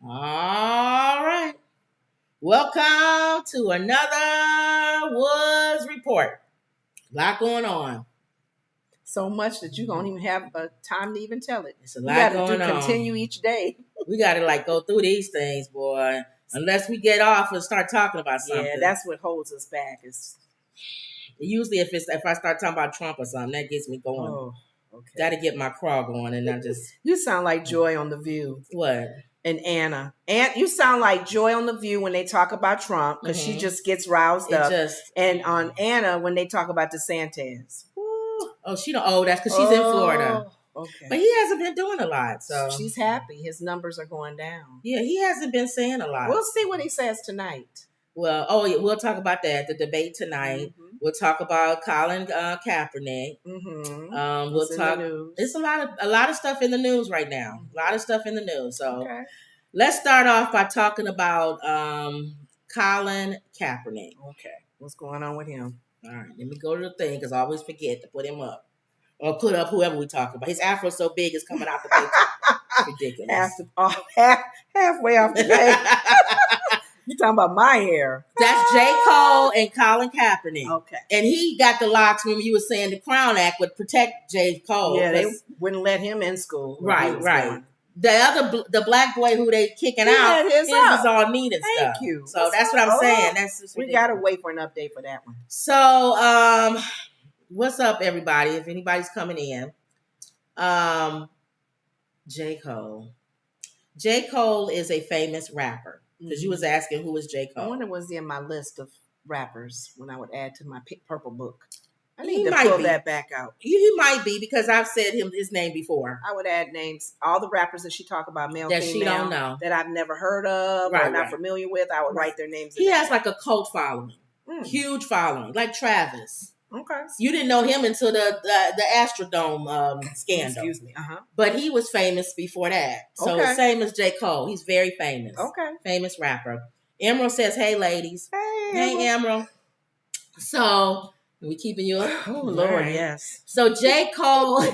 All right. Welcome to another Woods Report. A lot going on. So much that you don't even have time to even tell it. It's a lot going on. Continue each day. We got to go through these things, boy. Unless we get off and start talking about something. Yeah, that's what holds us back. Usually if I start talking about Trump or something, that gets me going. Oh, okay. Got to get my crawl going, and I just. You sound like Joy on The View. What? And Anna. You sound like Joy on The View when they talk about Trump, because she just gets roused up. And on Anna when they talk about DeSantis. Oh, she don't. Oh, that's because she's in Florida. Okay. But he hasn't been doing a lot, so. She's happy. His numbers are going down. Yeah, he hasn't been saying a lot. We'll see what he says tonight. Well, yeah, we'll talk about that, the debate tonight. Mm-hmm. We'll talk about Colin Kaepernick. Mm-hmm. We'll talk. It's a lot of stuff in the news right now. A lot of stuff in the news. So let's start off by talking about Colin Kaepernick. Okay, what's going on with him? All right, let me go to the thing because I always forget to put him up or put up whoever we talk about. His afro so big it's coming out the picture. Ridiculous. Halfway off the page. You talking about my hair? That's J. Cole and Colin Kaepernick. Okay. And he got the locks. Remember, you were saying the Crown Act would protect J. Cole. Yeah, they wouldn't let him in school. Right. The black boy who they kicking out, his is all neat and stuff. Thank you. So that's what I'm saying. That's just we got to wait for an update for that one. So, what's up, everybody? If anybody's coming in, J. Cole. J. Cole is a famous rapper. Because you was asking who was J. Cole. I wonder was he in my list of rappers when I would add to my purple book. I need to pull that back out. He might be because I've said his name before. I would add names, all the rappers that she talk about, male, that female, she don't know, that I've never heard of or not familiar with. I would write their names. He has like a cult following, huge following, like Travis. Okay, you didn't know him until the Astrodome scandal. Excuse me. But he was famous before that. So same as J. Cole, he's very famous. Okay, famous rapper. Emerald says, "Hey, ladies." Hey, Emerald. So. We keeping you up? Oh, Lord, yes. So J. Cole,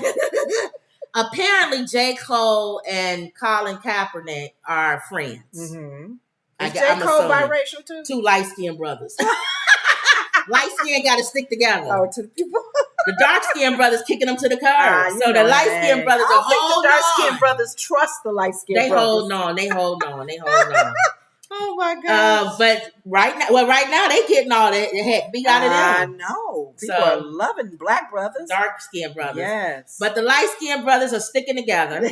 apparently J. Cole and Colin Kaepernick are friends. Mm-hmm. Is J. Cole biracial too? Two light-skinned brothers. Light-skinned got to stick together. Oh, to the people. The dark-skinned brothers kicking them to the curb. So the light-skinned brothers are holding on. The dark-skinned brothers trust the light-skinned brothers. They hold on. Oh my God! But right now they getting all that heck beat out of them. I know. People are loving black brothers, dark skinned brothers. Yes, but the light skinned brothers are sticking together.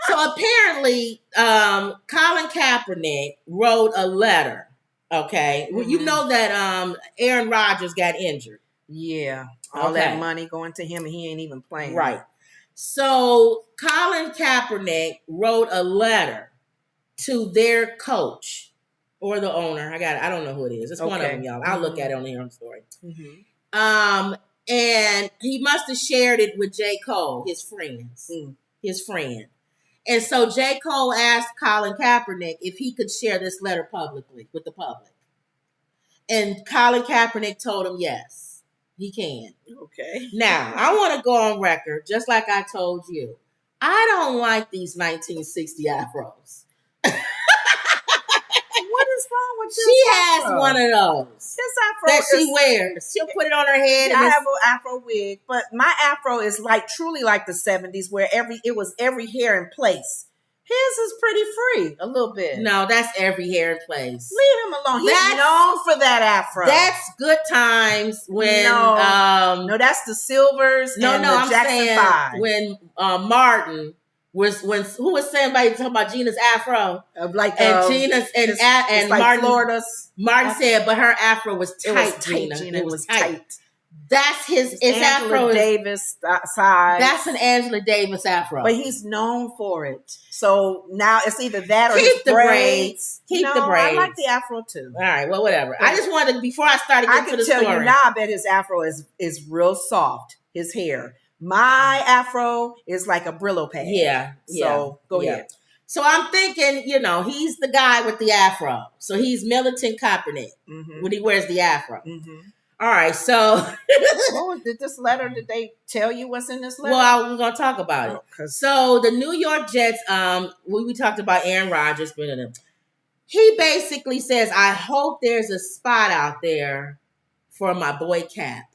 So apparently, Colin Kaepernick wrote a letter. Okay, well, you know that Aaron Rodgers got injured. Yeah, all that money going to him, and he ain't even playing. Right. So Colin Kaepernick wrote a letter to their coach or the owner. I don't know who it is. It's one of them, y'all. I'll look at it on the Aaron story. Mm-hmm. And he must have shared it with J. Cole, his friend. And so J. Cole asked Colin Kaepernick if he could share this letter publicly with the public. And Colin Kaepernick told him yes, he can. Okay. Now, I want to go on record, just like I told you. I don't like these 1960 afros. What is wrong with you? She has one of those. This afro that she wears. She'll put it on her head. I have an afro wig, but my afro is truly like the 70s, where it was every hair in place. His is pretty free, a little bit. No, that's every hair in place. Leave him alone. He's known for that afro. That's Good Times when no, that's the Silvers. No, and the I'm Jackson saying 5. When Martin was who was saying talking about Gina's afro, Gina's and like Martin. Florida's. Martin said, but her afro was tight. It was tight, Gina. It was tight. That's his Angela afro. Davis side. That's an Angela Davis afro. But he's known for it. So now it's either that or keep the braids. Keep the braids. I like the afro too. All right, well, whatever. I just wanted, before I started getting to the story. I can tell you now, I bet his afro is real soft, his hair. My afro is like a Brillo pad. Yeah. So go ahead. So I'm thinking, he's the guy with the afro. So he's Militant Kaepernick when he wears the afro. Mm-hmm. All right, so did they tell you what's in this letter? Well, we're gonna talk about it. So the New York Jets, we talked about Aaron Rodgers, he basically says, I hope there's a spot out there for my boy Cap.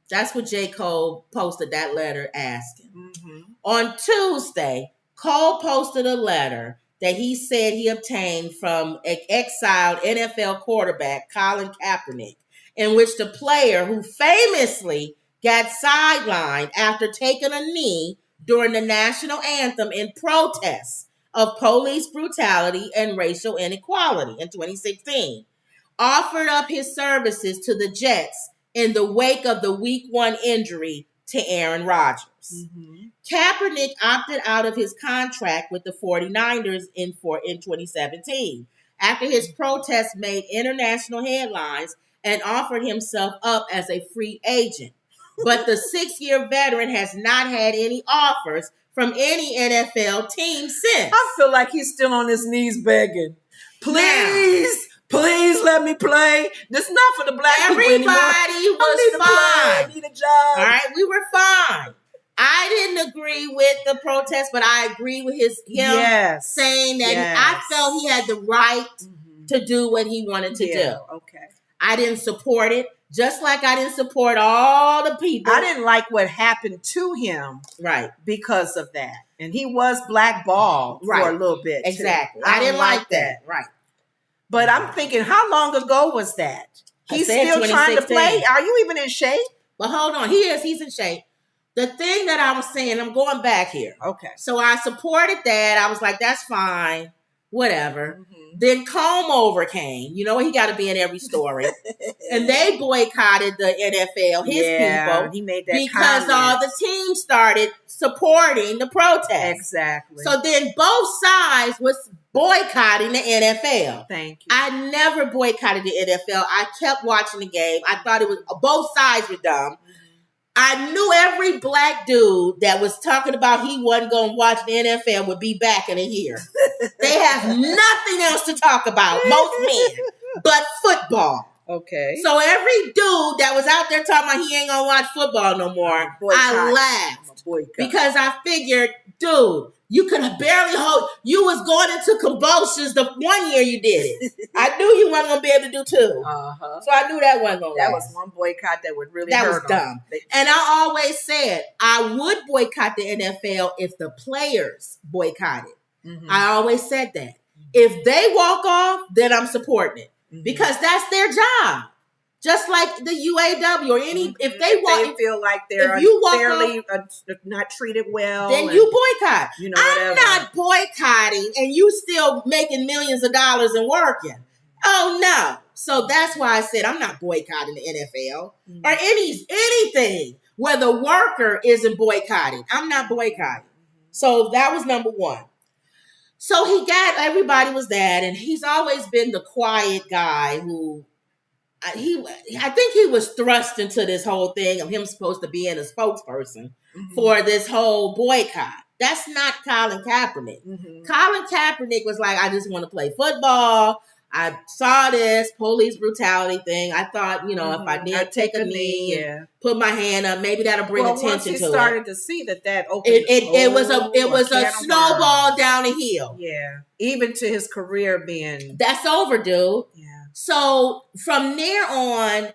That's what J. Cole posted that letter asking. Mm-hmm. On Tuesday, Cole posted a letter that he said he obtained from an exiled NFL quarterback, Colin Kaepernick, in which the player who famously got sidelined after taking a knee during the national anthem in protest of police brutality and racial inequality in 2016, offered up his services to the Jets in the wake of the Week 1 injury to Aaron Rodgers. Mm-hmm. Kaepernick opted out of his contract with the 49ers in 2017 after his protest made international headlines and offered himself up as a free agent. But the 6-year veteran has not had any offers from any NFL team since. I feel like he's still on his knees begging. Please let me play. This is not for the black people anymore. Everybody was fine. I need a job. All right, we were fine. I didn't agree with the protest, but I agree with him saying that I felt he had the right to do what he wanted to do. Okay. I didn't support it, just like I didn't support all the people. I didn't like what happened to him, right, because of that, and he was blackballed for a little bit. Exactly. I didn't like that. Right. But I'm thinking, how long ago was that? He's still trying to play. Are you even in shape? But hold on, he's in shape. The thing that I was saying, I'm going back here. Okay. So I supported that. I was like, that's fine. Whatever. Mm-hmm. Then Comb Over came. You know, he got to be in every story. And they boycotted the NFL, his people. He made that because all the teams started supporting the protest. Exactly. So then both sides was boycotting the NFL. Thank you. I never boycotted the NFL. I kept watching the game. I thought it was both sides were dumb. I knew every black dude that was talking about he wasn't going to watch the NFL would be back in a year. They have nothing else to talk about, most men, but football. Okay. So every dude that was out there talking about he ain't going to watch football no more, I laughed. Because I figured, dude, you could barely hold. You was going into convulsions the one year you did it. I knew you weren't going to be able to do two. Uh-huh. So I knew that wasn't going to That was one boycott that would really hurt. That was dumb. And I always said I would boycott the NFL if the players boycotted. Mm-hmm. I always said that. If they walk off, then I'm supporting it. Mm-hmm. Because that's their job. Just like the UAW or any, if they feel like they're unfairly not treated well, then you boycott. I'm not boycotting, and you still making millions of dollars and working. Oh no! So that's why I said I'm not boycotting the NFL or anything where the worker isn't boycotting. I'm not boycotting. So that was number one. So everybody was that, and he's always been the quiet guy who. I think he was thrust into this whole thing of him supposed to be a spokesperson for this whole boycott. That's not Colin Kaepernick. Mm-hmm. Colin Kaepernick was like, I just want to play football. I saw this police brutality thing. I thought, if I did take a knee, put my hand up, maybe that'll bring attention to it. Once he started to see that opened, it was a snowball down a hill. Yeah, even to his career being that's over, dude. Yeah. So from there on,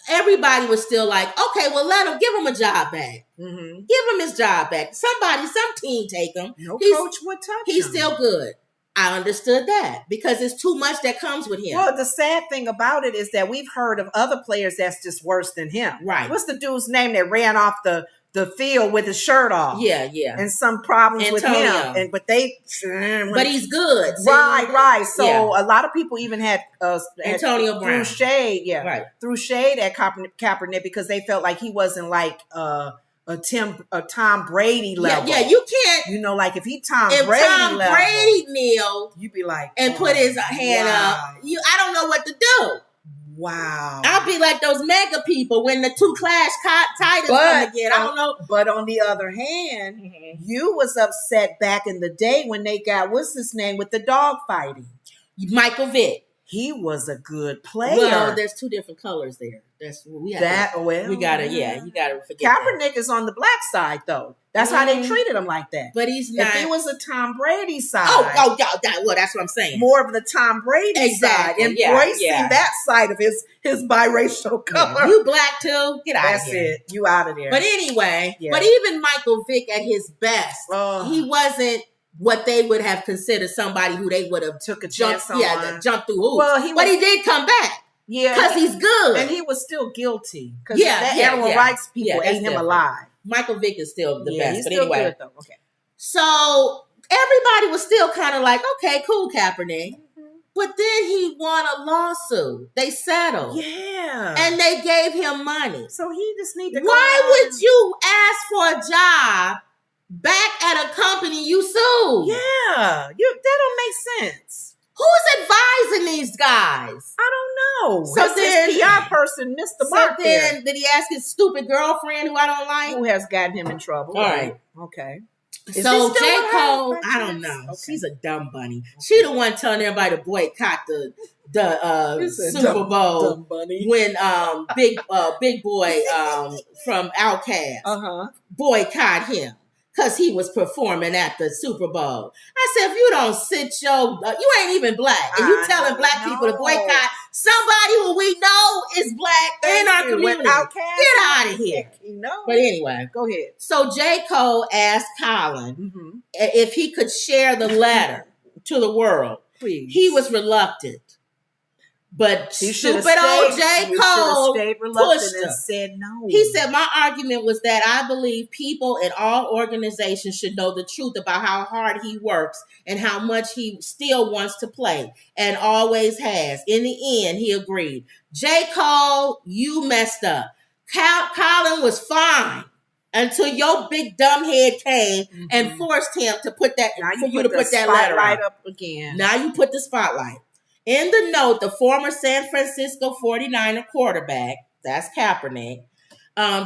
everybody was still like, okay, well, give him a job back. Mm-hmm. Give him his job back. Some team take him. No coach would touch him. He's still good. I understood that because it's too much that comes with him. Well, the sad thing about it is that we've heard of other players that's just worse than him. Right. What's the dude's name that ran off the field with his shirt off? Yeah. And some problems with him. But he's good. Right. So a lot of people even had Antonio Brown. Threw shade at Kaepernick because they felt like he wasn't like a Tom Brady level. Yeah, you can't. Like if Tom Brady kneeled, you'd be like, and put his hand up. I don't know what to do. Wow. I'll be like those mega people when the two Clash Titans come again. I don't know. But on the other hand, you was upset back in the day when they got, what's his name, with the dog fighting? Michael Vick. He was a good player. Well, there's two different colors there. That's we have we gotta you gotta forget. Kaepernick is on the black side though. That's how they treated him like that. But he's not. If he was a Tom Brady side, well, that's what I'm saying. More of the Tom Brady side, embracing that side of his biracial color. Yeah. You black too? Get out of here. That's it. You out of there. But anyway, but even Michael Vick at his best, he wasn't what they would have considered somebody who they would have took a chance on. Jumped through hoops. Well, but he did come back. Yeah, because he's good, and he was still guilty. Because animal rights people ate him alive. Michael Vick is still the best, he's but still anyway. Good, though. Okay. So everybody was still kind of like, okay, cool, Kaepernick. But then he won a lawsuit. They settled. Yeah. And they gave him money. So he just need to Why would you ask for a job back at a company you sued? Yeah. That don't make sense. Who's advising these guys? I don't know. So then, his PR person missed the mark there. Did he ask his stupid girlfriend who I don't like? Who has gotten him in trouble. All right. Okay. So J. Cole, I don't know. Okay. She's a dumb bunny. Okay. She the one telling everybody to boycott the Super Bowl when big boy from Outkast boycott him because he was performing at the Super Bowl. I said, if you don't sit you ain't even black, and you telling black people to boycott somebody who we know is black in our community. Get out of here. But anyway, go ahead. So J. Cole asked Colin if he could share the letter to the world. Please. He was reluctant. But stupid old J. Cole pushed him. Said no. He said, my argument was that I believe people in all organizations should know the truth about how hard he works and how much he still wants to play and always has. In the end, he agreed. J. Cole, you messed up. Colin was fine until your big dumb head came and forced him to put that letter up again. Now you put the spotlight. In the note, the former San Francisco 49er quarterback, that's Kaepernick,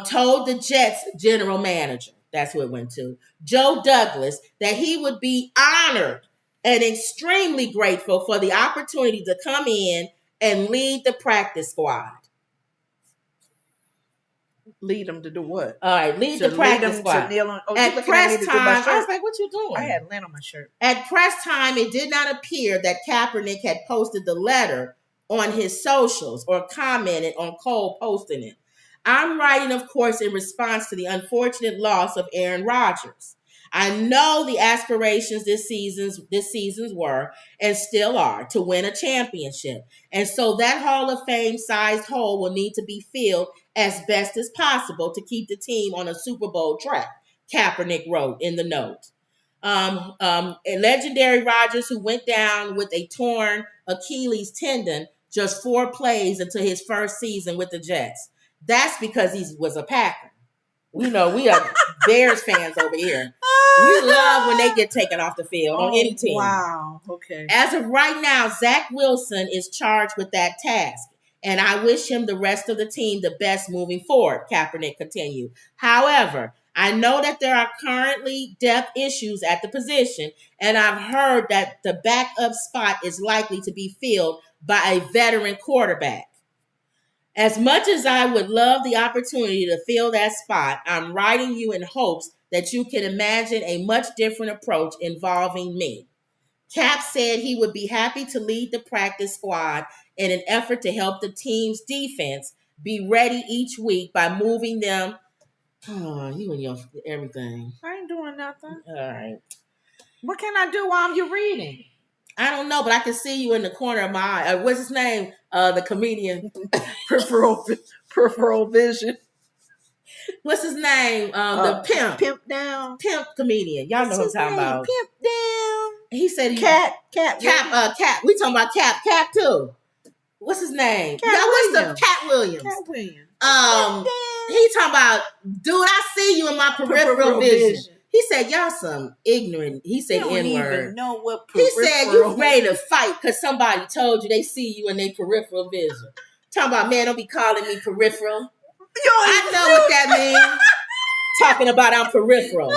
told the Jets general manager, that's who it went to, Joe Douglas, that he would be honored and extremely grateful for the opportunity to come in and lead the practice squad. Lead them to do what? All right, lead the practice squad. At press time, I was like, what you doing? I had lint on my shirt. At press time, it did not appear that Kaepernick had posted the letter on his socials or commented on Cole posting it. I'm writing, of course, in response to the unfortunate loss of Aaron Rodgers. I know the aspirations this season's were and still are to win a championship. And so that Hall of Fame sized hole will need to be filled as best as possible to keep the team on a Super Bowl track, Kaepernick wrote in the note. A legendary Rodgers, who went down with a torn Achilles tendon just 4 plays into his first season with the Jets. That's because he was a Packer. We know we are Bears fans over here. We love when they get taken off the field on any team. Wow. Okay. As of right now, Zach Wilson is charged with that task, and I wish him the rest of the team the best moving forward, Kaepernick continued. However, I know that there are currently depth issues at the position, and I've heard that the backup spot is likely to be filled by a veteran quarterback. As much as I would love the opportunity to fill that spot, I'm writing you in hopes that you can imagine a much different approach involving me. Cap said he would be happy to lead the practice squad in an effort to help the team's defense be ready each week by moving them. Oh, you and your everything. I ain't doing nothing. All right. What can I do while you're reading? I don't know, but I can see you in the corner of my eye. What's his name? The comedian. Peripheral vision. What's his name? The pimp. Pimp down. Pimp comedian. Y'all know what I'm talking about. Pimp down. He said Cap. We talking about Cap too. What's his name? What's the Cat Williams? Cat Williams. He talking about, dude, I see you in my peripheral vision. He said, y'all some ignorant. He said N-word. Even know what he said, you ready to fight because somebody told you they see you in their peripheral vision. Talking about, man, don't be calling me peripheral. I know what that means. Talking about I'm peripheral. He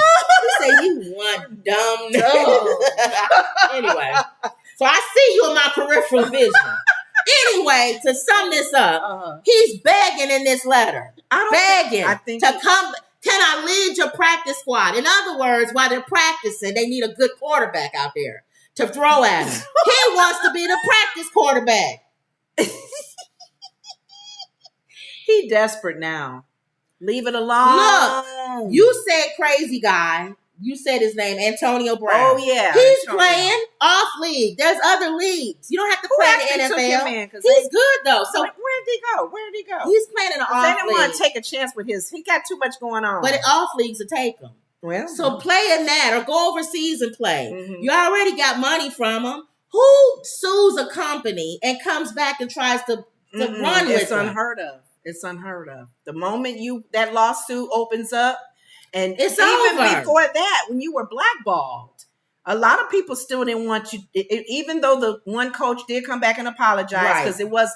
said, you one dumb nigga. Anyway, so I see you in my peripheral vision. Anyway, to sum this up, he's begging in this letter. I think to come. Can I lead your practice squad? In other words, while they're practicing, they need a good quarterback out there to throw at him. He wants to be the practice quarterback. He desperate now. Leave it alone. Look, you said crazy guy. You said his name, Antonio Brown. Oh, yeah. He's playing off league. There's other leagues. You don't have to play in the NFL. He's good, though. So where did he go? He's playing in an off league. They didn't want to take a chance with his. He got too much going on. But off leagues will take him. Well, so play in that or go overseas and play. Mm-hmm. You already got money from him. Who sues a company and comes back and tries to run with it? It's unheard of. It's unheard of. The moment that lawsuit opens up, and it's even over. Before that, when you were blackballed, a lot of people still didn't want you. Even though the one coach did come back and apologize because it was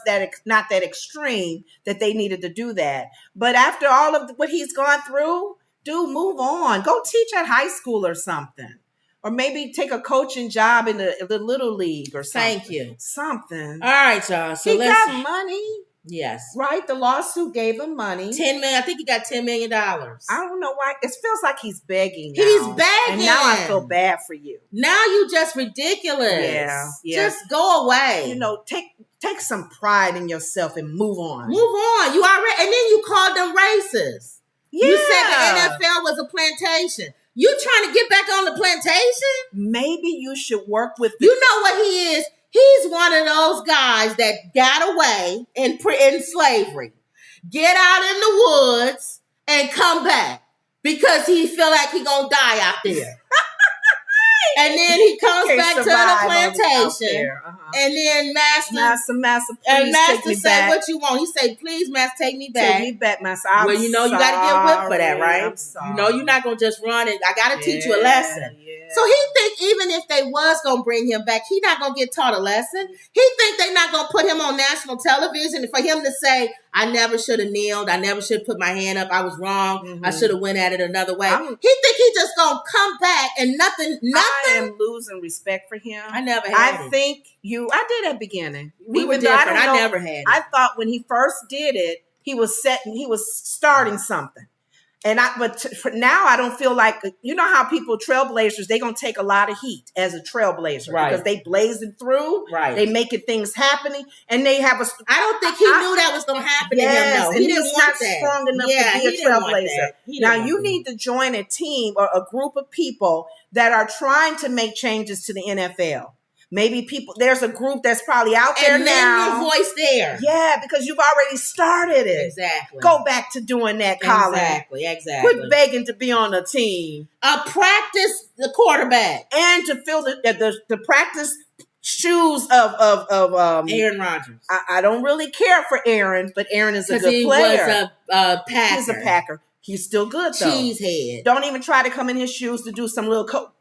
not that extreme that they needed to do that. But after all of what he's gone through, dude, move on. Go teach at high school or something. Or maybe take a coaching job in the little league or something. Thank you. Something. All right, y'all. So he got money. Yes. Right? The lawsuit gave him money. $10 million. I think he got $10 million. I don't know why. It feels like he's begging now. He's begging. And now I feel bad for you. Now you just ridiculous. Yeah. Just go away. You know, take some pride in yourself and move on. Move on. You already, and then you called them racist. Yeah. You said the NFL was a plantation. You trying to get back on the plantation? Maybe you should work with You know what he is? He's one of those guys that got away in slavery, get out in the woods and come back because he feel like he gonna die out there. And then he comes back to the plantation, and then Master say what you want. He say, "Please, Master, take me back. Take me back, Master." Well, you know you got to get whipped for that, right? You know you're not gonna just run it. I got to teach you a lesson. Yeah. So he think even if they was gonna bring him back, he not gonna get taught a lesson. He think they not gonna put him on national television for him to say, "I never should have kneeled. I never should have put my hand up. I was wrong. Mm-hmm. I should have went at it another way." He think he just gonna come back and nothing. I am losing respect for him. I never had it. I did at the beginning. We were different. I never had it. I thought when he first did it, he was starting something. But now I don't feel like, you know how people, trailblazers, they're going to take a lot of heat as a trailblazer because they blazing through, they making things happening, and they have I don't think he knew that was going to happen to him, though. He didn't want that. Strong enough to be a trailblazer. Now you need to join a team or a group of people that are trying to make changes to the NFL. Maybe there's a group that's probably out there now. And your voice there. Yeah, because you've already started it. Exactly. Go back to doing that, Colin. Exactly. Quit begging to be on a team. Practice the quarterback. And to fill the practice shoes of Aaron Rodgers. I don't really care for Aaron, but Aaron is a good player. He was a Packer. He's a Packer. He's still good, though. Cheesehead. Don't even try to come in his shoes to do some little I'll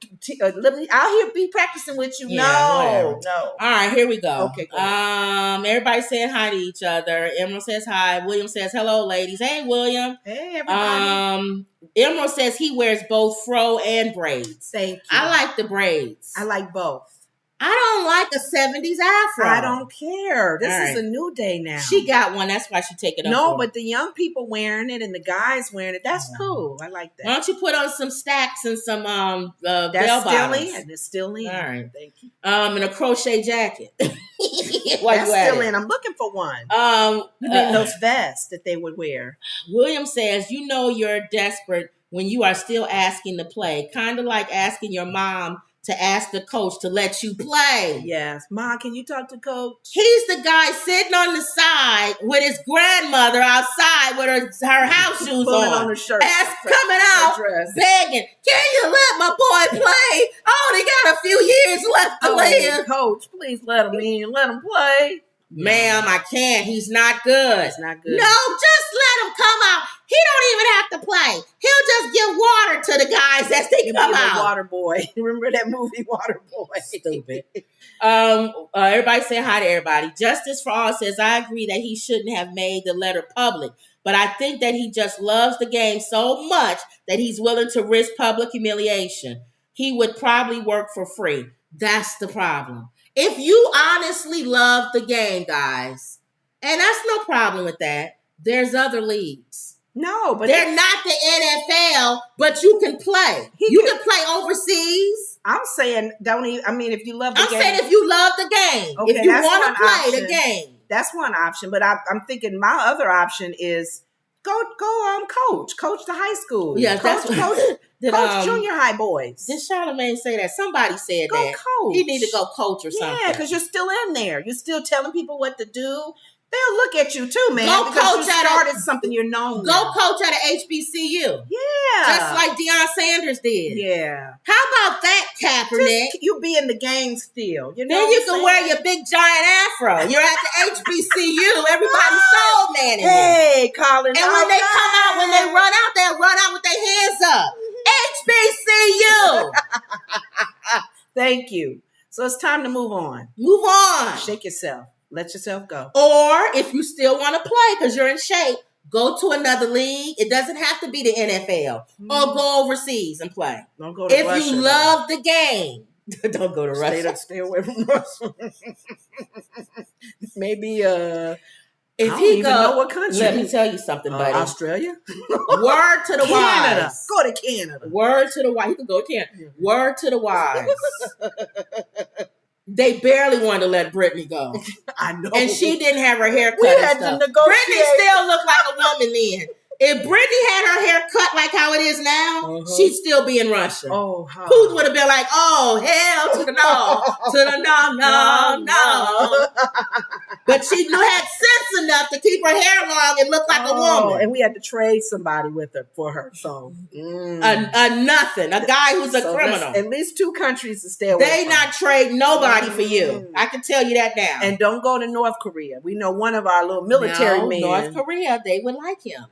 here be practicing with you. Yeah, no. All right, here we go. Okay, go everybody saying hi to each other. Emerald says hi. William says hello, ladies. Hey, William. Hey, everybody. Emerald says he wears both fro and braids. Thank you. I like the braids. I like both. I don't like a 70s afro. I don't care. This is a new day now. She got one. That's why she take it up. No, but the young people wearing it and the guys wearing it, that's cool. I like that. Why don't you put on some stacks and some bell bottoms? It's still in. All right. Thank you. And a crochet jacket. That's still in. I'm looking for one. Those vests that they would wear. William says, you know you're desperate when you are still asking to play. Kind of like asking your mom to ask the coach to let you play. Yes. Mom, can you talk to coach? He's the guy sitting on the side with his grandmother outside with her house shoes on her shirt. Ass coming out, begging, can you let my boy play? I only got a few years left to live. Coach, please let him in. Let him play. Ma'am, I can't. He's not good. He's not good. No, just let him come out. He don't even have to play. He'll just give water to the guys as they come out. Water Boy. Remember that movie, Water Boy? Stupid. Everybody say hi to everybody. Justice for All says, I agree that he shouldn't have made the letter public, but I think that he just loves the game so much that he's willing to risk public humiliation. He would probably work for free. That's the problem. If you honestly love the game, guys, and that's no problem with that, there's other leagues. No, but they're not the NFL, but you can play. You can play overseas. I'm saying don't even. I mean, if you love the game. I'm saying if you love the game. Okay, if you want to play the game. That's one option. But I'm thinking my other option is go coach the high school. Yeah, coach junior high boys. Did Charlamagne say that? Somebody said go that. Coach. He need to go coach or something. Yeah, because you're still in there. You're still telling people what to do. They'll look at you too, man. Go coach you started something you're known. Go coach at a HBCU. Yeah, just like Deion Sanders did. Yeah. How about that, Kaepernick? You be in the game still. You know then you can wear your big giant afro. You're at the HBCU. Everybody's soul man in Hey, Colin. And when they come out, when they run out, they'll run out with their hands up. HBCU. Thank you. So it's time to move on. Move on. Shake yourself. Let yourself go. Or if you still want to play because you're in shape, go to another league. It doesn't have to be the NFL. Or go overseas and play. Don't go to Russia. If you love the game, don't go to Russia. Stay away from Russia. Maybe if he go, know what country. Let me tell you something, buddy. Australia. Word to the Canada. wise. Go to Canada. Word to the wise. He can go to Canada. Word to the wise. They barely wanted to let Brittany go. I know. And she didn't have her hair cut. We had to negotiate. Brittany still looked like a woman then. If Brittany had her hair cut like how it is now, she'd still be in Russia. Oh, Who would have been like, oh, hell to the no, to the no. But she had sense enough to keep her hair long and look like a woman. And we had to trade somebody with her for her. So nothing. A guy who's a criminal. At least 2 countries to stay away They from. not trade nobody for you. I can tell you that now. And don't go to North Korea. We know one of our little military men. North Korea, they would like him.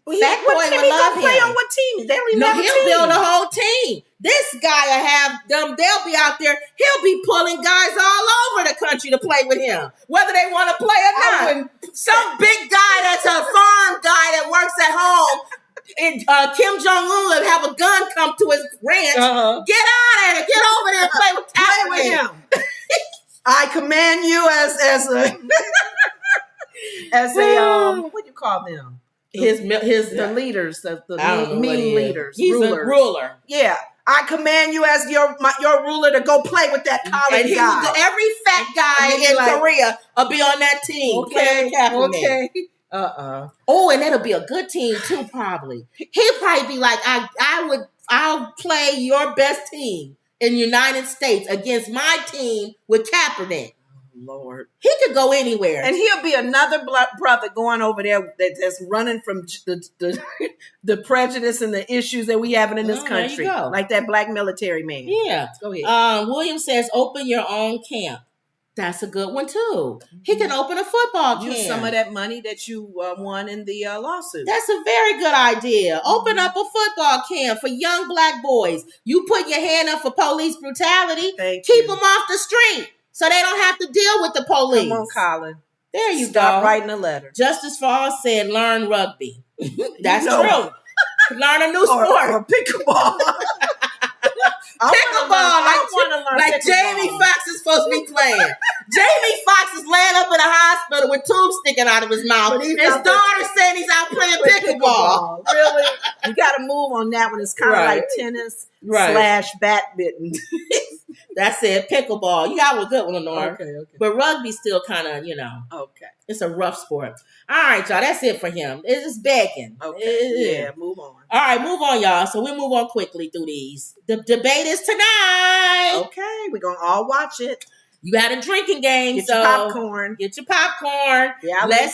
Well, Fat Boy would love him. Play on what team? They don't even have a team. He'll build a whole team. This guy will have them. They'll be out there. He'll be pulling guys all over the country to play with him, whether they want to play or not. Some big guy that's a farm guy that works at home. And Kim Jong-un would have a gun come to his ranch. Get out of there. Get over there and play with him. I command you as a what do you call them? The leaders, the mean leaders. He's a ruler. Yeah. I command you as your ruler to go play with that college guy. Every fat guy in Korea will be on that team. Okay. Oh, and that'll be a good team too, probably. He'll probably be like, I'll play your best team in the United States against my team with Kaepernick. Lord. He could go anywhere. And he'll be another brother going over there that's running from the prejudice and the issues that we having in this country. Like that black military man. Yeah. Go ahead. William says, open your own camp. That's a good one, too. He can open a football camp. Use some of that money that you won in the lawsuit. That's a very good idea. Open up a football camp for young black boys. You put your hand up for police brutality. Keep them off the street. So they don't have to deal with the police. Come on, Colin. There you Stop go. writing a letter. Justice Falls said, learn rugby. That's true. Learn a new sport. Or pickleball. Pickleball, like Jamie Foxx is supposed to be playing. Jamie Foxx is laying up in a hospital with tubes sticking out of his mouth. His daughter saying he's out playing pickleball. Really? You got to move on that one. It's kind of like tennis / badminton. That's it. Pickleball. You got a good one, Honora. Okay. But rugby's still kind of, Okay. It's a rough sport. All right, y'all. That's it for him. It's just begging. Okay. Move on. All right, move on, y'all. So we'll move on quickly through these. The debate is tonight. Okay. We're going to all watch it. You had a drinking game. Get your popcorn. Get your popcorn. Yeah. Let's